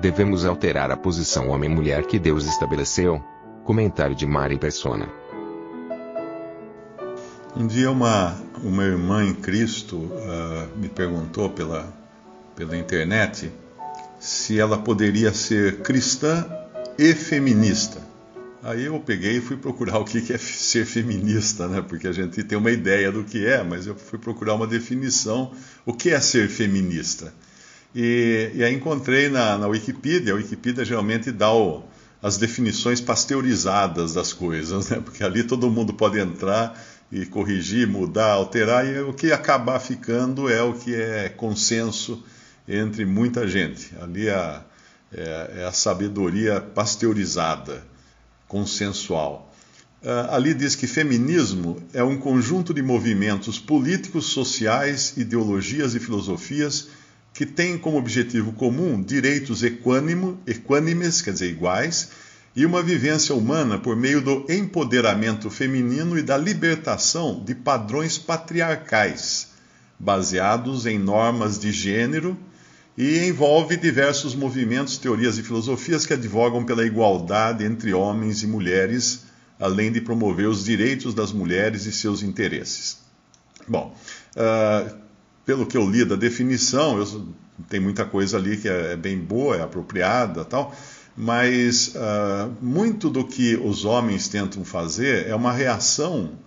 devemos alterar a posição homem-mulher que Deus estabeleceu? Comentário de Mari Persona. Um dia uma irmã em Cristo me perguntou pela internet se ela poderia ser cristã e feminista. Aí eu peguei e fui procurar o que é ser feminista, né? Porque a gente tem uma ideia do que é, mas eu fui procurar uma definição, o que é ser feminista. E aí encontrei na Wikipedia. A Wikipedia geralmente dá as definições pasteurizadas das coisas, né? Porque ali todo mundo pode entrar e corrigir, mudar, alterar, e o que acabar ficando é o que é consenso entre muita gente. Ali é a sabedoria pasteurizada, consensual. Ali diz que feminismo é um conjunto de movimentos políticos, sociais, ideologias e filosofias que têm como objetivo comum direitos equânimes, quer dizer, iguais, e uma vivência humana por meio do empoderamento feminino e da libertação de padrões patriarcais, baseados em normas de gênero, e envolve diversos movimentos, teorias e filosofias que advogam pela igualdade entre homens e mulheres, além de promover os direitos das mulheres e seus interesses. Bom, pelo que eu li da definição, tem muita coisa ali que é bem boa, é apropriada, tal, mas muito do que os homens tentam fazer é uma reação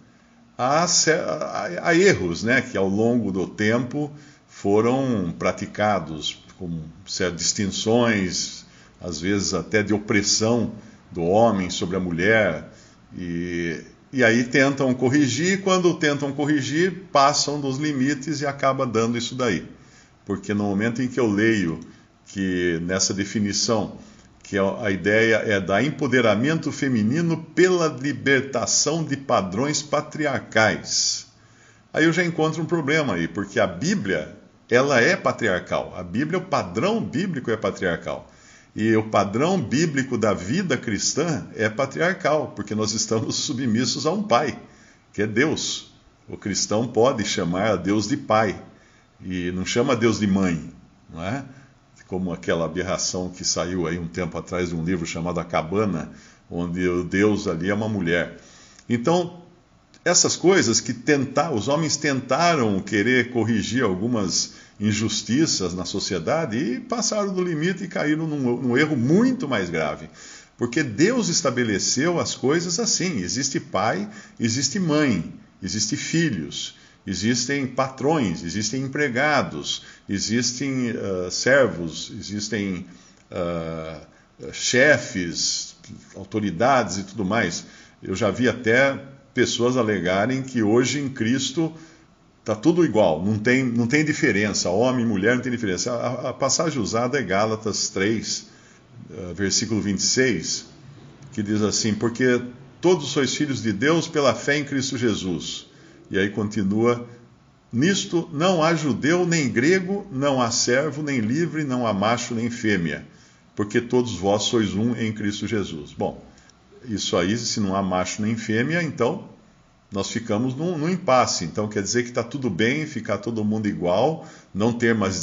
a erros, né, que ao longo do tempo foram praticados, com certas distinções, às vezes até de opressão do homem sobre a mulher, e aí tentam corrigir, e quando tentam corrigir, passam dos limites e acaba dando isso daí. Porque no momento em que eu leio que nessa definição, que a ideia é dar empoderamento feminino pela libertação de padrões patriarcais, aí eu já encontro um problema aí, porque a Bíblia, ela é patriarcal. A Bíblia, o padrão bíblico é patriarcal. E o padrão bíblico da vida cristã é patriarcal, porque nós estamos submissos a um pai, que é Deus. O cristão pode chamar a Deus de pai, e não chama a Deus de mãe, não é? Como aquela aberração que saiu aí um tempo atrás de um livro chamado A Cabana, onde o Deus ali é uma mulher. Então, essas coisas que os homens tentaram querer corrigir algumas injustiças na sociedade e passaram do limite e caíram num erro muito mais grave. Porque Deus estabeleceu as coisas assim: existe pai, existe mãe, existe filhos, existem patrões, existem empregados, existem servos, existem chefes, autoridades e tudo mais. Eu já vi até pessoas alegarem que hoje em Cristo está tudo igual, não tem diferença, homem e mulher não tem diferença. A passagem usada é Gálatas 3, versículo 26, que diz assim: porque todos sois filhos de Deus pela fé em Cristo Jesus. E aí continua: nisto não há judeu nem grego, não há servo nem livre, não há macho nem fêmea, porque todos vós sois um em Cristo Jesus. Bom, isso aí, se não há macho nem fêmea, então nós ficamos num impasse. Então quer dizer que está tudo bem ficar todo mundo igual, não ter mais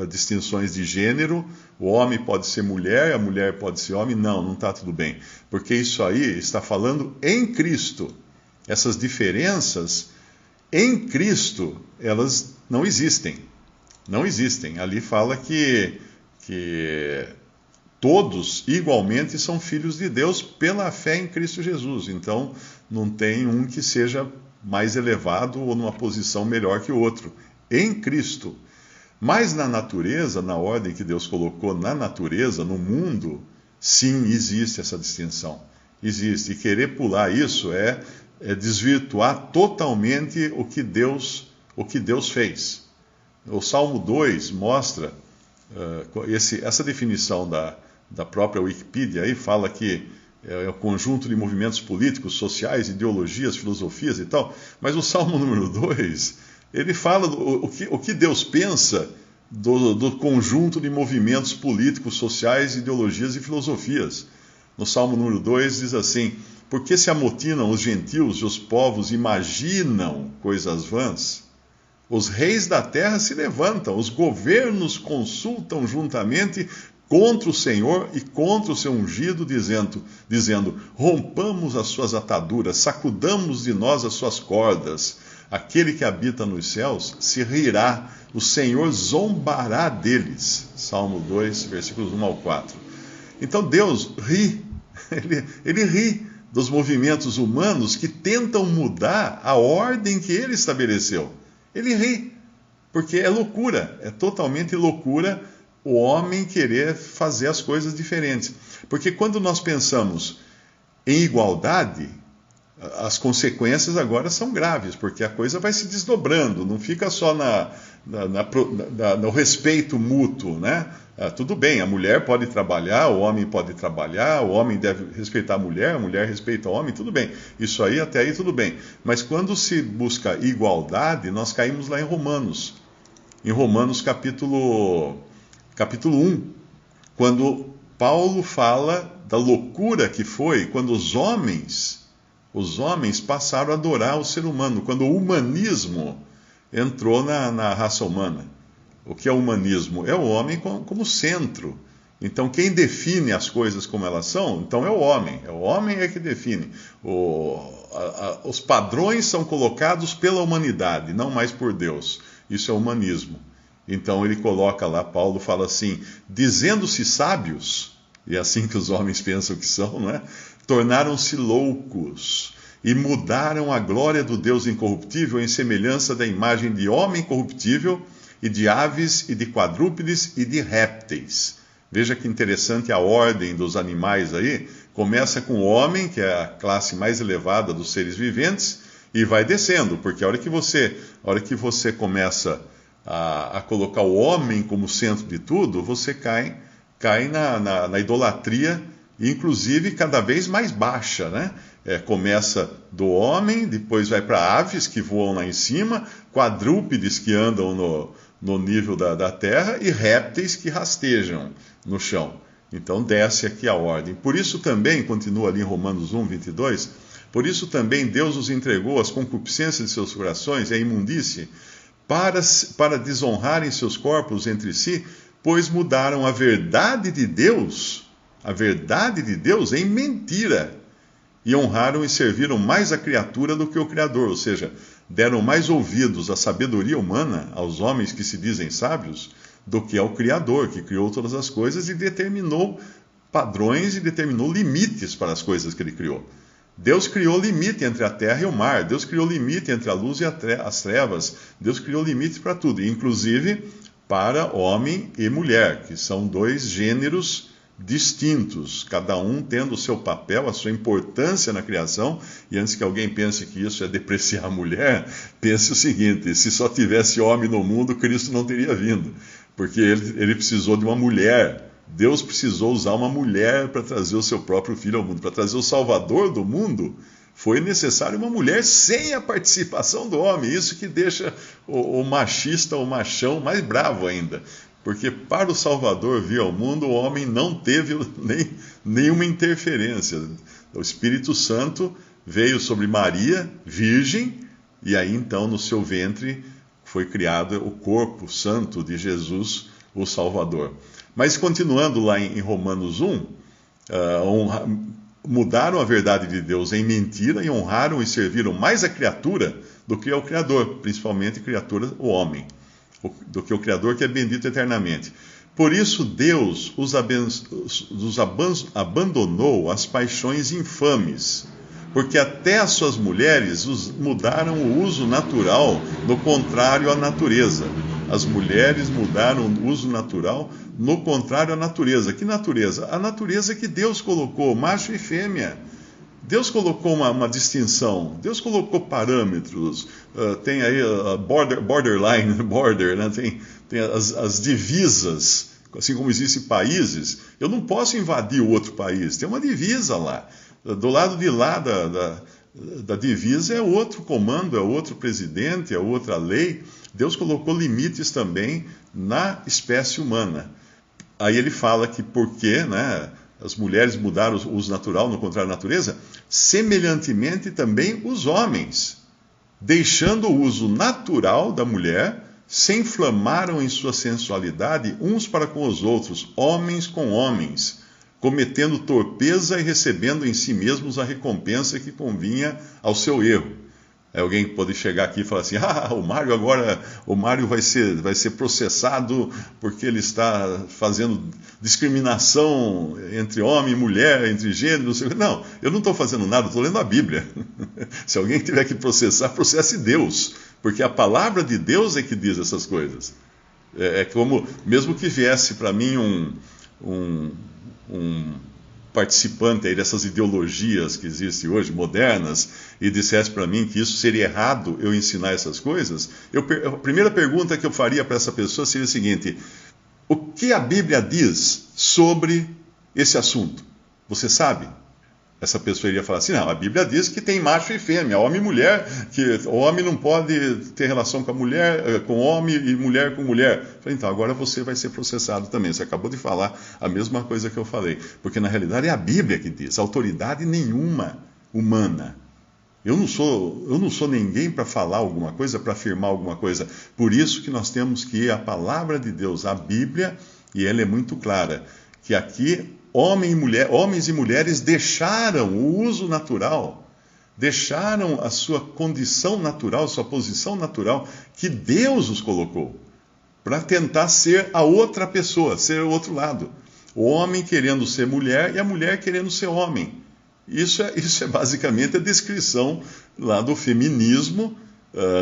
distinções de gênero, o homem pode ser mulher, a mulher pode ser homem. Não está tudo bem, porque isso aí está falando em Cristo. Essas diferenças em Cristo, elas não existem. Não existem. Ali fala que todos igualmente são filhos de Deus pela fé em Cristo Jesus. Então, não tem um que seja mais elevado ou numa posição melhor que o outro. Em Cristo. Mas na natureza, na ordem que Deus colocou na natureza, no mundo, sim, existe essa distinção. Existe. E querer pular isso é desvirtuar totalmente o que Deus fez. O Salmo 2 mostra essa definição da própria Wikipedia, aí fala que é o conjunto de movimentos políticos, sociais, ideologias, filosofias e tal, mas o Salmo número 2, ele fala o que Deus pensa do conjunto de movimentos políticos, sociais, ideologias e filosofias. No Salmo número 2 diz assim: porque se amotinam os gentios e os povos imaginam coisas vãs? Os reis da terra se levantam, os governos consultam juntamente contra o Senhor e contra o seu ungido, dizendo: rompamos as suas ataduras, sacudamos de nós as suas cordas. Aquele que habita nos céus se rirá, o Senhor zombará deles. Salmo 2, versículos 1 ao 4. Então Deus ri, ele ri dos movimentos humanos que tentam mudar a ordem que ele estabeleceu. Ele ri, porque é loucura, é totalmente loucura o homem querer fazer as coisas diferentes. Porque quando nós pensamos em igualdade, as consequências agora são graves, porque a coisa vai se desdobrando, não fica só no respeito mútuo, né? Tudo bem, a mulher pode trabalhar, o homem pode trabalhar, o homem deve respeitar a mulher respeita o homem, tudo bem. Isso aí, até aí, tudo bem. Mas quando se busca igualdade, nós caímos lá em Romanos. Em Romanos capítulo 1, quando Paulo fala da loucura que foi quando os homens passaram a adorar o ser humano, quando o humanismo entrou na raça humana. O que é o humanismo? É o homem como centro. Então, quem define as coisas como elas são, então é o homem. É o homem que define. Os padrões são colocados pela humanidade, não mais por Deus. Isso é humanismo. Então ele coloca lá, Paulo fala assim: dizendo-se sábios, e é assim que os homens pensam que são, não é? Tornaram-se loucos e mudaram a glória do Deus incorruptível em semelhança da imagem de homem corruptível e de aves e de quadrúpedes e de répteis. Veja que interessante a ordem dos animais aí. Começa com o homem, que é a classe mais elevada dos seres viventes, e vai descendo, porque a hora que você começa a colocar o homem como centro de tudo, você cai na idolatria, inclusive cada vez mais baixa, né? Começa do homem, depois vai para aves que voam lá em cima, quadrúpedes que andam no nível da terra e répteis que rastejam no chão. Então desce aqui a ordem. Por isso também, continua ali em Romanos 1, 22, por isso também Deus os entregou às concupiscências de seus corações e à imundície, para desonrarem seus corpos entre si, pois mudaram a verdade de Deus em mentira, e honraram e serviram mais a criatura do que o Criador, ou seja, deram mais ouvidos à sabedoria humana, aos homens que se dizem sábios, do que ao Criador, que criou todas as coisas e determinou padrões e determinou limites para as coisas que ele criou. Deus criou limite entre a terra e o mar, Deus criou limite entre a luz e as trevas, Deus criou limite para tudo, inclusive para homem e mulher, que são dois gêneros distintos, cada um tendo o seu papel, a sua importância na criação. E antes que alguém pense que isso é depreciar a mulher, pense o seguinte: se só tivesse homem no mundo, Cristo não teria vindo, porque ele precisou de uma mulher. Deus precisou usar uma mulher para trazer o seu próprio filho ao mundo, para trazer o Salvador do mundo. Foi necessário uma mulher sem a participação do homem. Isso que deixa o machista, o machão, mais bravo ainda. Porque para o Salvador vir ao mundo, o homem não teve nenhuma interferência. O Espírito Santo veio sobre Maria, virgem, e aí então no seu ventre foi criado o corpo santo de Jesus, o Salvador. Mas continuando lá em Romanos 1, mudaram a verdade de Deus em mentira e honraram e serviram mais a criatura do que ao Criador, principalmente a criatura, o homem, do que o Criador, que é bendito eternamente. Por isso Deus os abandonou às paixões infames, porque até as suas mulheres mudaram o uso natural, no contrário à natureza. As mulheres mudaram o uso natural, no contrário à natureza. Que natureza? A natureza que Deus colocou, macho e fêmea. Deus colocou uma distinção, Deus colocou parâmetros, tem aí a borderline, né? Tem as divisas, assim como existem países. Eu não posso invadir o outro país, tem uma divisa lá. Do lado de lá da divisa é outro comando, é outro presidente, é outra lei. Deus colocou limites também na espécie humana. Aí ele fala que porque, né, as mulheres mudaram o uso natural, no contrário à natureza, semelhantemente também os homens, deixando o uso natural da mulher, se inflamaram em sua sensualidade uns para com os outros, homens com homens, cometendo torpeza e recebendo em si mesmos a recompensa que convinha ao seu erro. Alguém pode chegar aqui e falar assim, o Mário vai ser processado porque ele está fazendo discriminação entre homem e mulher, entre gêneros. Não, eu não estou fazendo nada, estou lendo a Bíblia. Se alguém tiver que processar, processe Deus, porque a palavra de Deus é que diz essas coisas. É como, mesmo que viesse para mim um participante aí dessas ideologias que existem hoje, modernas, e dissesse para mim que isso seria errado eu ensinar essas coisas, a primeira pergunta que eu faria para essa pessoa seria a seguinte: o que a Bíblia diz sobre esse assunto? Você sabe? Essa pessoa iria falar assim, não, a Bíblia diz que tem macho e fêmea, homem e mulher, que o homem não pode ter relação com a mulher, com homem e mulher com mulher. Eu falei, então, agora você vai ser processado também. Você acabou de falar a mesma coisa que eu falei. Porque, na realidade, é a Bíblia que diz, autoridade nenhuma humana. Eu não sou ninguém para falar alguma coisa, para afirmar alguma coisa. Por isso que nós temos que ir à palavra de Deus, à Bíblia, e ela é muito clara, que aqui homens e mulheres deixaram o uso natural, deixaram a sua condição natural, sua posição natural, que Deus os colocou, para tentar ser a outra pessoa, ser o outro lado. O homem querendo ser mulher e a mulher querendo ser homem. Isso é basicamente a descrição lá do feminismo,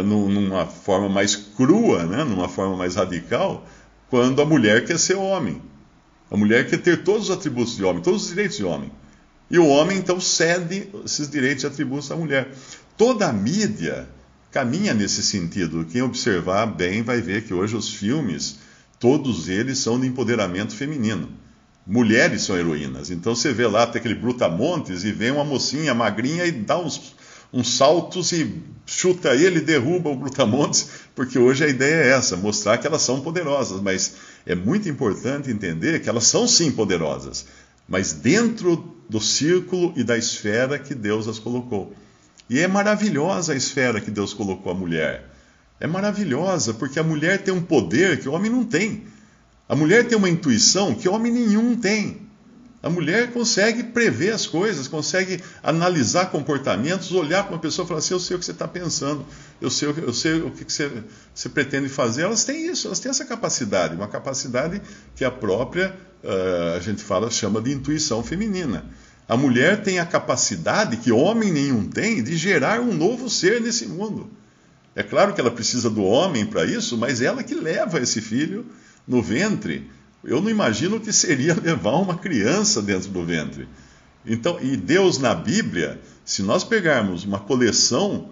numa forma mais crua, né, numa forma mais radical, quando a mulher quer ser homem. A mulher quer ter todos os atributos de homem, todos os direitos de homem. E o homem, então, cede esses direitos e atributos à mulher. Toda a mídia caminha nesse sentido. Quem observar bem vai ver que hoje os filmes, todos eles são de empoderamento feminino. Mulheres são heroínas. Então você vê lá, tem aquele Brutamontes e vem uma mocinha magrinha e dá uns saltos e chuta ele, derruba o Brutamontes, porque hoje a ideia é essa, mostrar que elas são poderosas, mas é muito importante entender que elas são sim poderosas, mas dentro do círculo e da esfera que Deus as colocou. E é maravilhosa a esfera que Deus colocou a mulher. É maravilhosa, porque a mulher tem um poder que o homem não tem. A mulher tem uma intuição que o homem nenhum tem. A mulher consegue prever as coisas, consegue analisar comportamentos, olhar para uma pessoa e falar assim, eu sei o que você está pensando, eu sei o que você pretende fazer. Elas têm isso, elas têm essa capacidade, uma capacidade que a própria, a gente chama de intuição feminina. A mulher tem a capacidade que homem nenhum tem de gerar um novo ser nesse mundo. É claro que ela precisa do homem para isso, mas ela que leva esse filho no ventre. Eu não imagino o que seria levar uma criança dentro do ventre. Então, e Deus na Bíblia, se nós pegarmos uma coleção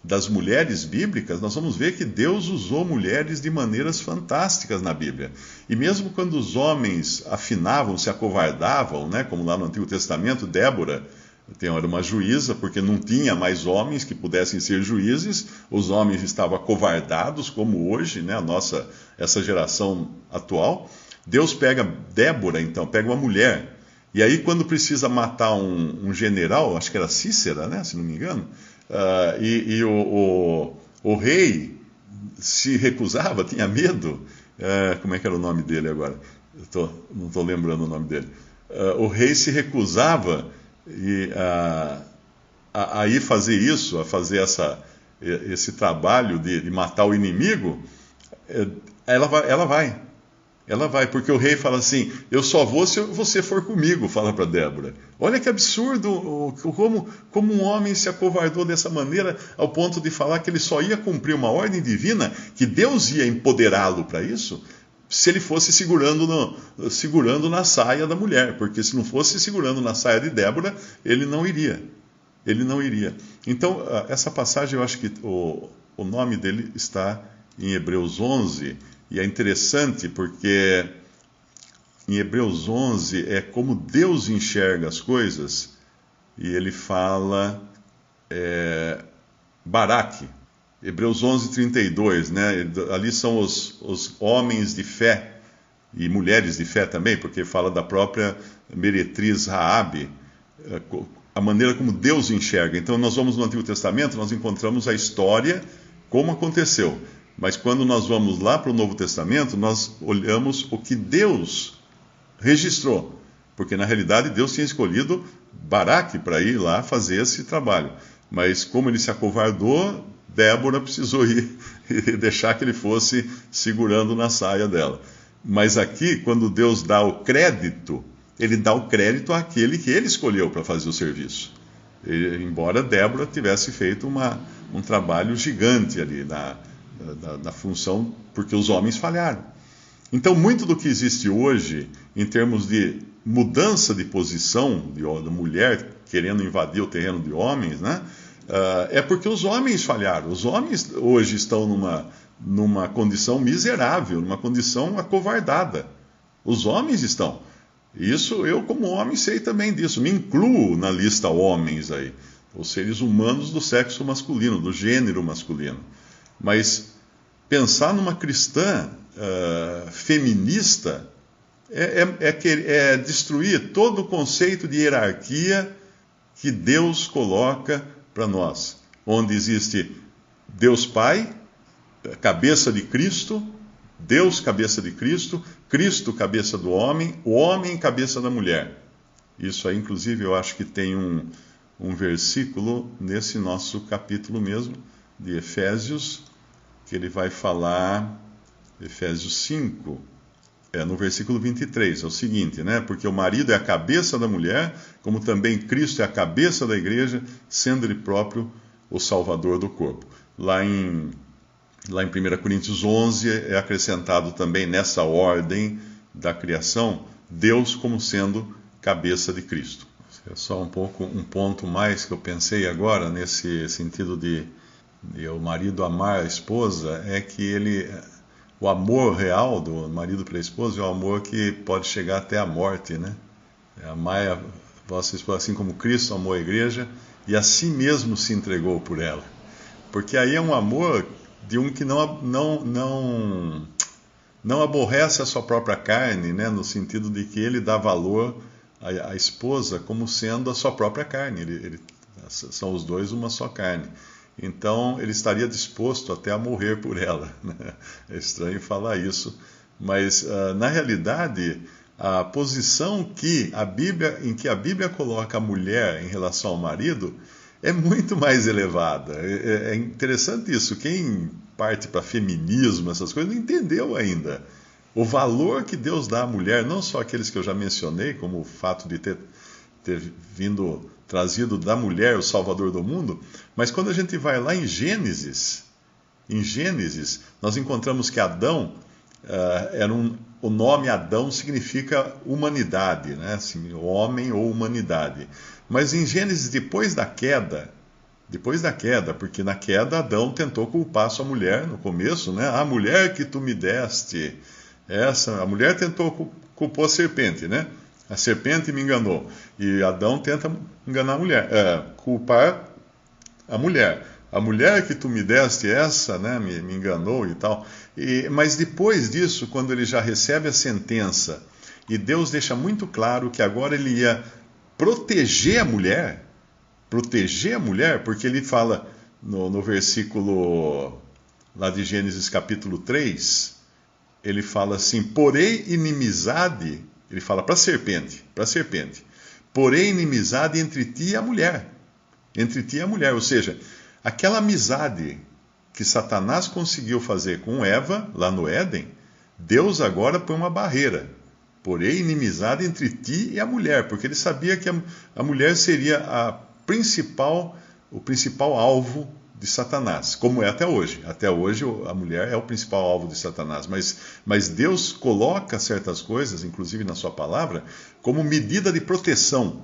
das mulheres bíblicas, nós vamos ver que Deus usou mulheres de maneiras fantásticas na Bíblia. E mesmo quando os homens afinavam, se acovardavam, né, como lá no Antigo Testamento, Débora era uma juíza, porque não tinha mais homens que pudessem ser juízes, os homens estavam acovardados, como hoje, né, essa geração atual. Deus pega Débora, então, pega uma mulher, e aí quando precisa matar um general, acho que era Cícera, né, se não me engano, o rei se recusava, tinha medo, como é que era o nome dele agora? Não estou lembrando o nome dele. O rei se recusava a ir fazer isso, a fazer esse trabalho de matar o inimigo. Ela vai, porque o rei fala assim, eu só vou se você for comigo, fala para Débora. Olha que absurdo, como um homem se acovardou dessa maneira, ao ponto de falar que ele só ia cumprir uma ordem divina, que Deus ia empoderá-lo para isso, se ele fosse segurando na saia da mulher, porque se não fosse segurando na saia de Débora, ele não iria. Então, essa passagem, eu acho que o nome dele está em Hebreus 11, e é interessante porque em Hebreus 11 é como Deus enxerga as coisas, e ele fala Baraque, Hebreus 11:32, né? Ali são os homens de fé e mulheres de fé também, porque fala da própria meretriz Raabe, a maneira como Deus enxerga. Então nós vamos no Antigo Testamento, nós encontramos a história, como aconteceu. Mas quando nós vamos lá para o Novo Testamento, nós olhamos o que Deus registrou. Porque na realidade Deus tinha escolhido Baraque para ir lá fazer esse trabalho. Mas como ele se acovardou, Débora precisou ir e deixar que ele fosse segurando na saia dela. Mas aqui, quando Deus dá o crédito, ele dá o crédito àquele que ele escolheu para fazer o serviço. Embora Débora tivesse feito um trabalho gigante ali na função, porque os homens falharam. Então, muito do que existe hoje, em termos de mudança de posição da mulher querendo invadir o terreno de homens, né, é porque os homens falharam. Os homens hoje estão numa condição miserável, numa condição acovardada. Os homens estão. Isso eu, como homem, sei também disso. Me incluo na lista homens aí. Os seres humanos do sexo masculino, do gênero masculino. Mas pensar numa cristã feminista é destruir todo o conceito de hierarquia que Deus coloca para nós. Onde existe Deus Pai, cabeça de Cristo, Deus cabeça de Cristo, Cristo cabeça do homem, o homem cabeça da mulher. Isso aí, inclusive, eu acho que tem um versículo nesse nosso capítulo mesmo, de Efésios, que ele vai falar, Efésios 5, no versículo 23, é o seguinte, né? Porque o marido é a cabeça da mulher, como também Cristo é a cabeça da igreja, sendo ele próprio o salvador do corpo. Lá em 1 Coríntios 11 é acrescentado também nessa ordem da criação, Deus como sendo cabeça de Cristo. É só um ponto mais que eu pensei agora, nesse sentido de o marido amar a esposa, é que o amor real do marido pela esposa é o amor que pode chegar até a morte, né? Amar a vossa esposa assim como Cristo amou a igreja e a si mesmo se entregou por ela. Porque aí é um amor de um que não aborrece a sua própria carne, né? No sentido de que ele dá valor à esposa como sendo a sua própria carne. São os dois uma só carne. Então, ele estaria disposto até a morrer por ela. Né? É estranho falar isso, mas, na realidade, a posição em que a Bíblia coloca a mulher em relação ao marido é muito mais elevada. É interessante isso. Quem parte para feminismo, essas coisas, não entendeu ainda o valor que Deus dá à mulher, não só aqueles que eu já mencionei, como o fato de ter trazido da mulher o Salvador do mundo, mas quando a gente vai lá em Gênesis, nós encontramos que Adão, o nome Adão significa humanidade, né? Assim, homem ou humanidade. Mas em Gênesis, depois da queda, porque na queda Adão tentou culpar sua mulher no começo, né? A mulher que tu me deste, a mulher culpou a serpente, né? A serpente me enganou. E Adão tenta enganar a mulher, culpar a mulher. A mulher que tu me deste, essa, né, me enganou e tal. Mas depois disso, quando ele já recebe a sentença, e Deus deixa muito claro que agora ele ia proteger a mulher, porque ele fala no versículo lá de Gênesis capítulo 3, ele fala assim, porém inimizade, ele fala para a serpente, porém inimizade entre ti e a mulher, ou seja, aquela amizade que Satanás conseguiu fazer com Eva, lá no Éden, Deus agora põe uma barreira, porém inimizade entre ti e a mulher, porque ele sabia que a mulher seria o principal alvo de Satanás, como é até hoje. Até hoje a mulher é o principal alvo de Satanás, mas Deus coloca certas coisas, inclusive na sua palavra, como medida de proteção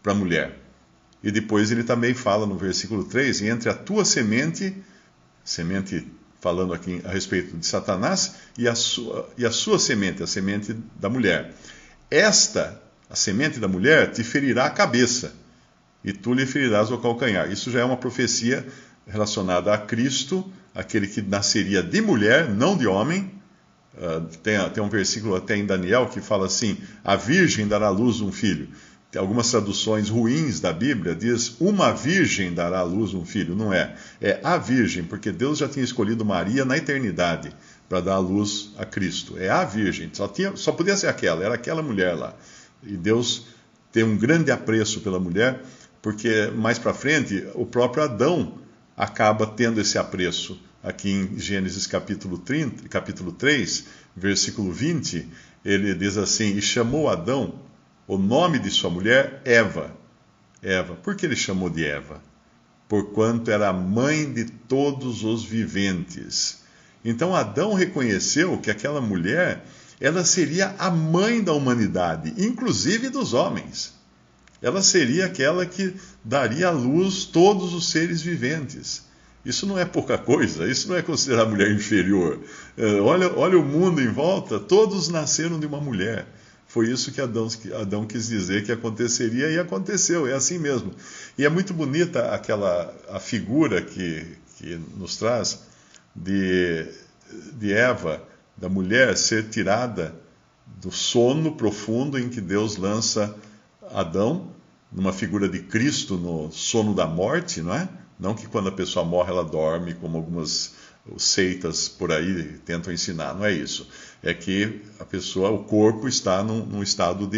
para a mulher. E depois ele também fala no versículo 3, e entre a tua semente falando aqui a respeito de Satanás, e a sua semente, a semente da mulher. A semente da mulher, te ferirá a cabeça, e tu lhe ferirás o calcanhar. Isso já é uma profecia relacionada a Cristo, aquele que nasceria de mulher, não de homem. Tem um versículo até em Daniel que fala assim, a virgem dará à luz um filho. algumas traduções ruins da Bíblia diz uma virgem dará à luz um filho. Não é. É a virgem, porque Deus já tinha escolhido Maria na eternidade para dar à luz a Cristo. É a virgem. Só podia ser aquela, era aquela mulher lá. E Deus tem um grande apreço pela mulher, porque mais para frente o próprio Adão acaba tendo esse apreço. Aqui em Gênesis capítulo 3, versículo 20, ele diz assim: e chamou Adão o nome de sua mulher Eva. Eva. Por que ele chamou de Eva? Porquanto era a mãe de todos os viventes. Então Adão reconheceu que aquela mulher, ela seria a mãe da humanidade, inclusive dos homens. Ela seria aquela que daria à luz todos os seres viventes. Isso não é pouca coisa, isso não é considerar a mulher inferior. Olha o mundo em volta, todos nasceram de uma mulher. Foi isso que Adão quis dizer que aconteceria e aconteceu, é assim mesmo. E é muito bonita a figura que nos traz de Eva, da mulher, ser tirada do sono profundo em que Deus lança Adão, numa figura de Cristo no sono da morte, não é? Não que quando a pessoa morre ela dorme, como algumas seitas por aí tentam ensinar, não é isso. É que o corpo está num estado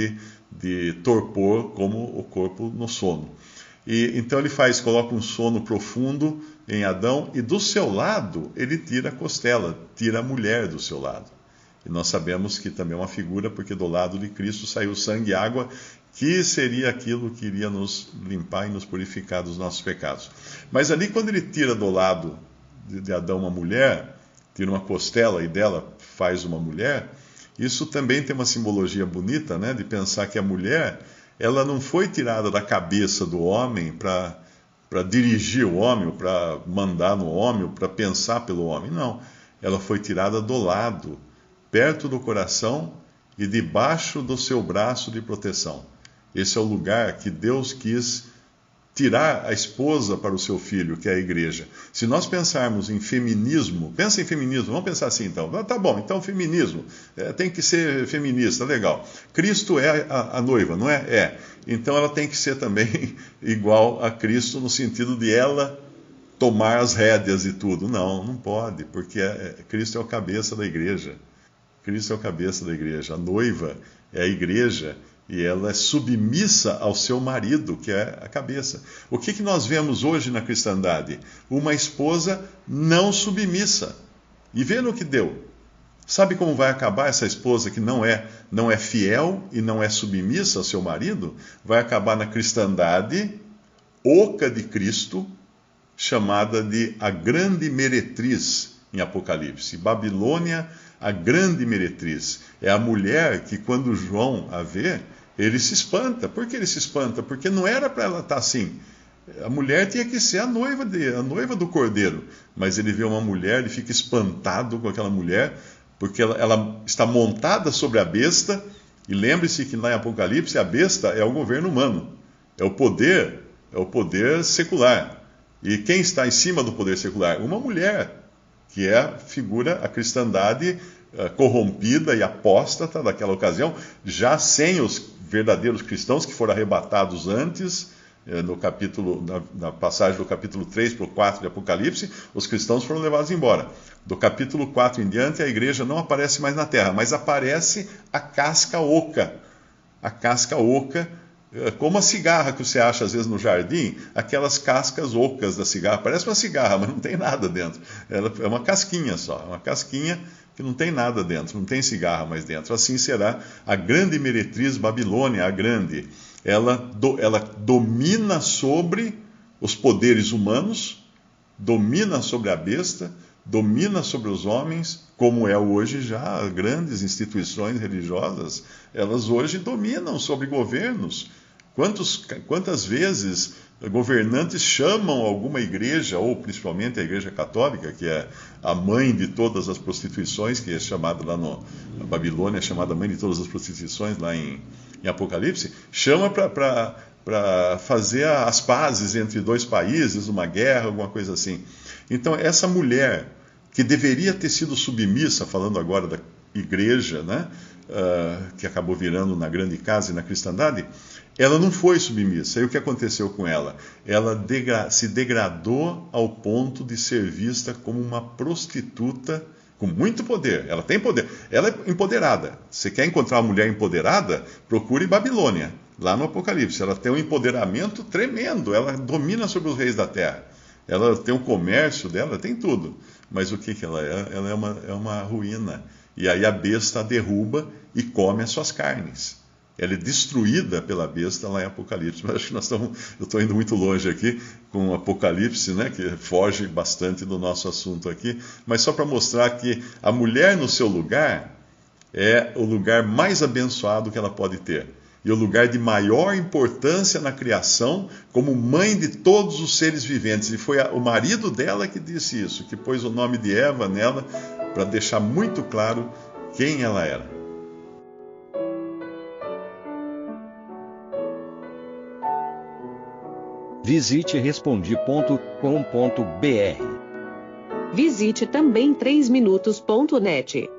de torpor, como o corpo no sono. E então ele coloca um sono profundo em Adão, e do seu lado ele tira a costela, tira a mulher do seu lado. E nós sabemos que também é uma figura, porque do lado de Cristo saiu sangue e água, que seria aquilo que iria nos limpar e nos purificar dos nossos pecados. Mas ali, quando ele tira do lado de Adão uma mulher, tira uma costela e dela faz uma mulher, isso também tem uma simbologia bonita, né? De pensar que a mulher, ela não foi tirada da cabeça do homem para dirigir o homem, para mandar no homem, para pensar pelo homem. Não, ela foi tirada do lado, perto do coração e debaixo do seu braço de proteção. Esse é o lugar que Deus quis tirar a esposa para o seu filho, que é a igreja. Se nós pensarmos em feminismo, pensa em feminismo, vamos pensar assim então. Tá bom, então feminismo, tem que ser feminista, legal. Cristo é a noiva, não é? É. Então ela tem que ser também igual a Cristo, no sentido de ela tomar as rédeas e tudo. Não pode, porque Cristo é o cabeça da igreja. Cristo é o cabeça da igreja. A noiva é a igreja e ela é submissa ao seu marido, que é a cabeça. O que nós vemos hoje na cristandade? Uma esposa não submissa. E vê no que deu. Sabe como vai acabar essa esposa que não é fiel e não é submissa ao seu marido? Vai acabar na cristandade oca de Cristo, chamada de a grande meretriz em Apocalipse. Babilônia, a grande meretriz. É a mulher que, quando João a vê, ele se espanta. Por que ele se espanta? Porque não era para ela estar assim. A mulher tinha que ser a noiva do cordeiro. Mas ele vê uma mulher, ele fica espantado com aquela mulher, porque ela está montada sobre a besta. E lembre-se que lá em Apocalipse a besta é o governo humano. É o poder secular. E quem está em cima do poder secular? Uma mulher, que é a cristandade corrompida e apóstata daquela ocasião, já sem os verdadeiros cristãos que foram arrebatados antes, na passagem do capítulo 3 para o 4 de Apocalipse, os cristãos foram levados embora. Do capítulo 4 em diante, a igreja não aparece mais na terra, mas aparece a casca oca. A casca oca, como a cigarra que você acha às vezes no jardim, aquelas cascas ocas da cigarra. Parece uma cigarra, mas não tem nada dentro. Ela é uma casquinha só, uma casquinha que não tem nada dentro, não tem cigarra mais dentro. Assim será a grande meretriz Babilônia, a grande. Ela domina sobre os poderes humanos, domina sobre a besta, domina sobre os homens, como é hoje já grandes instituições religiosas, elas hoje dominam sobre governos. Quantas vezes governantes chamam alguma igreja, ou principalmente a igreja católica, que é a mãe de todas as prostituições, que é chamada lá na Babilônia, é chamada mãe de todas as prostituições lá em Apocalipse, chama para fazer as pazes entre dois países, uma guerra, alguma coisa assim. Então, essa mulher, que deveria ter sido submissa, falando agora da igreja, né? que acabou virando na grande casa e na cristandade, ela não foi submissa. E o que aconteceu com ela? Ela se degradou ao ponto de ser vista como uma prostituta com muito poder. Ela tem poder. Ela é empoderada. Você quer encontrar uma mulher empoderada? Procure Babilônia, lá no Apocalipse. Ela tem um empoderamento tremendo. Ela domina sobre os reis da terra. Ela tem o comércio dela, tem tudo. Mas o que ela é? Ela é uma ruína. E aí a besta a derruba e come as suas carnes. Ela é destruída pela besta lá em Apocalipse. Mas acho que eu estou indo muito longe aqui com o Apocalipse, né, que foge bastante do nosso assunto aqui. Mas só para mostrar que a mulher no seu lugar é o lugar mais abençoado que ela pode ter. E o lugar de maior importância na criação, como mãe de todos os seres viventes. E foi o marido dela que disse isso, que pôs o nome de Eva nela, para deixar muito claro quem ela era. Visite Respondi.com.br. Visite também 3minutos.net.